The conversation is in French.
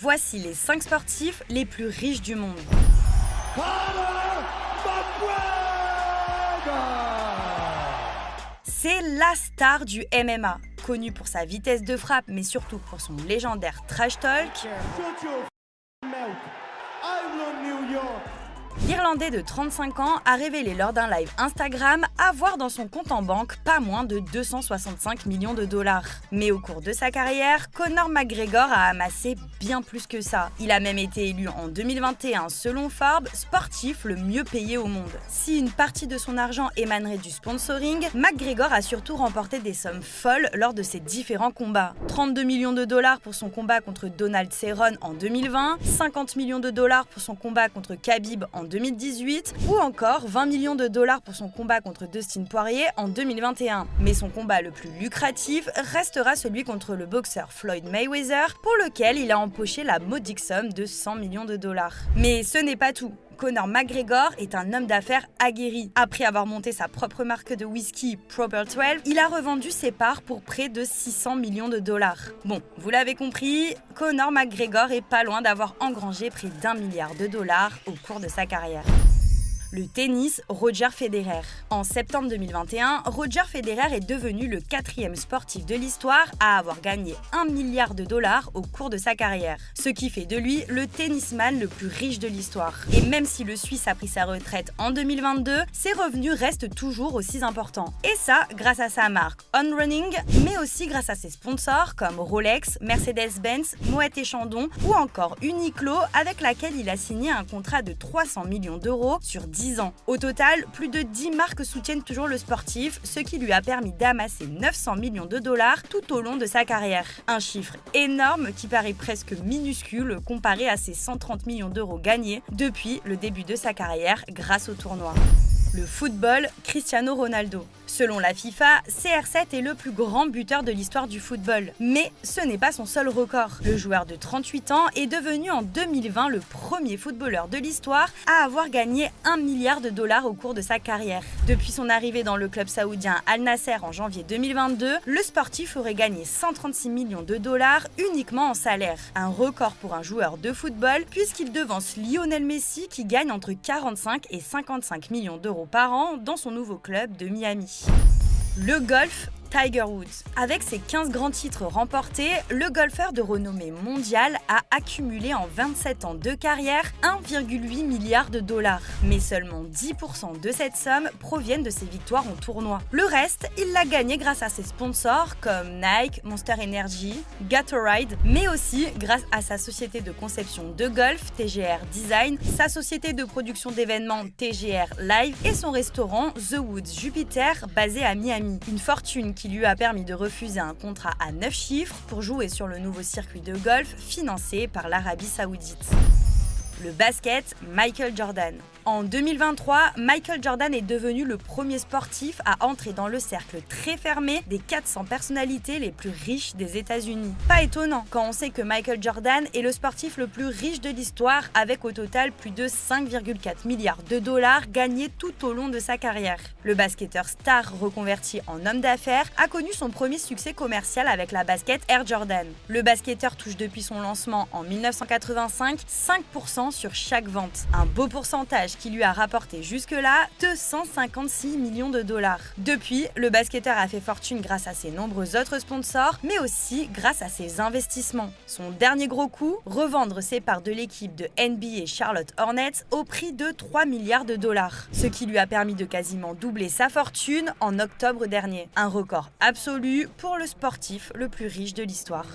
Voici les 5 sportifs les plus riches du monde. C'est la star du MMA, connu pour sa vitesse de frappe, mais surtout pour son légendaire trash talk. L'Irlandais de 35 ans a révélé lors d'un live Instagram avoir dans son compte en banque pas moins de 265 millions de dollars. Mais au cours de sa carrière, Conor McGregor a amassé bien plus que ça. Il a même été élu en 2021 selon Forbes sportif le mieux payé au monde. Si une partie de son argent émanerait du sponsoring, McGregor a surtout remporté des sommes folles lors de ses différents combats. 32 millions de dollars pour son combat contre Donald Cerrone en 2020, 50 millions de dollars pour son combat contre Khabib en 2018 ou encore 20 millions de dollars pour son combat contre Dustin Poirier en 2021. Mais son combat le plus lucratif restera celui contre le boxeur Floyd Mayweather pour lequel il a empoché la modique somme de 100 millions de dollars. Mais ce n'est pas tout. Conor McGregor est un homme d'affaires aguerri. Après avoir monté sa propre marque de whisky Proper 12, il a revendu ses parts pour près de 600 millions de dollars. Bon, vous l'avez compris, Conor McGregor est pas loin d'avoir engrangé près d'1 milliard de dollars au cours de sa carrière. Le tennis, Roger Federer. En septembre 2021, Roger Federer est devenu le 4e sportif de l'histoire à avoir gagné 1 milliard de dollars au cours de sa carrière. Ce qui fait de lui le tennisman le plus riche de l'histoire. Et même si le Suisse a pris sa retraite en 2022, ses revenus restent toujours aussi importants. Et ça, grâce à sa marque On Running, mais aussi grâce à ses sponsors comme Rolex, Mercedes-Benz, Moët & Chandon ou encore Uniqlo avec laquelle il a signé un contrat de 300 millions d'euros sur 10 ans. Au total, plus de 10 marques soutiennent toujours le sportif, ce qui lui a permis d'amasser 900 millions de dollars tout au long de sa carrière. Un chiffre énorme qui paraît presque minuscule comparé à ses 130 millions d'euros gagnés depuis le début de sa carrière grâce au tournoi. Le football, Cristiano Ronaldo. Selon la FIFA, CR7 est le plus grand buteur de l'histoire du football. Mais ce n'est pas son seul record. Le joueur de 38 ans est devenu en 2020 le premier footballeur de l'histoire à avoir gagné 1 milliard de dollars au cours de sa carrière. Depuis son arrivée dans le club saoudien Al Nasser en janvier 2022, le sportif aurait gagné 136 millions de dollars uniquement en salaire. Un record pour un joueur de football puisqu'il devance Lionel Messi qui gagne entre 45 et 55 millions d'euros par an dans son nouveau club de Miami. Le golf, Tiger Woods. Avec ses 15 grands titres remportés, le golfeur de renommée mondiale a accumulé en 27 ans de carrière 1,8 milliard de dollars. Mais seulement 10% de cette somme proviennent de ses victoires en tournoi. Le reste, il l'a gagné grâce à ses sponsors comme Nike, Monster Energy, Gatorade, mais aussi grâce à sa société de conception de golf, TGR Design, sa société de production d'événements TGR Live et son restaurant The Woods Jupiter basé à Miami. Une fortune qui lui a permis de refuser un contrat à 9 chiffres pour jouer sur le nouveau circuit de golf financé par l'Arabie Saoudite. Le basket, Michael Jordan. En 2023, Michael Jordan est devenu le premier sportif à entrer dans le cercle très fermé des 400 personnalités les plus riches des États-Unis. Pas étonnant quand on sait que Michael Jordan est le sportif le plus riche de l'histoire avec au total plus de 5,4 milliards de dollars gagnés tout au long de sa carrière. Le basketteur star reconverti en homme d'affaires a connu son premier succès commercial avec la basket Air Jordan. Le basketteur touche depuis son lancement en 1985 5% sur chaque vente. Un beau pourcentage qui lui a rapporté jusque-là 256 millions de dollars. Depuis, le basketteur a fait fortune grâce à ses nombreux autres sponsors, mais aussi grâce à ses investissements. Son dernier gros coup, revendre ses parts de l'équipe de NBA Charlotte Hornets au prix de 3 milliards de dollars, ce qui lui a permis de quasiment doubler sa fortune en octobre dernier. Un record absolu pour le sportif le plus riche de l'histoire.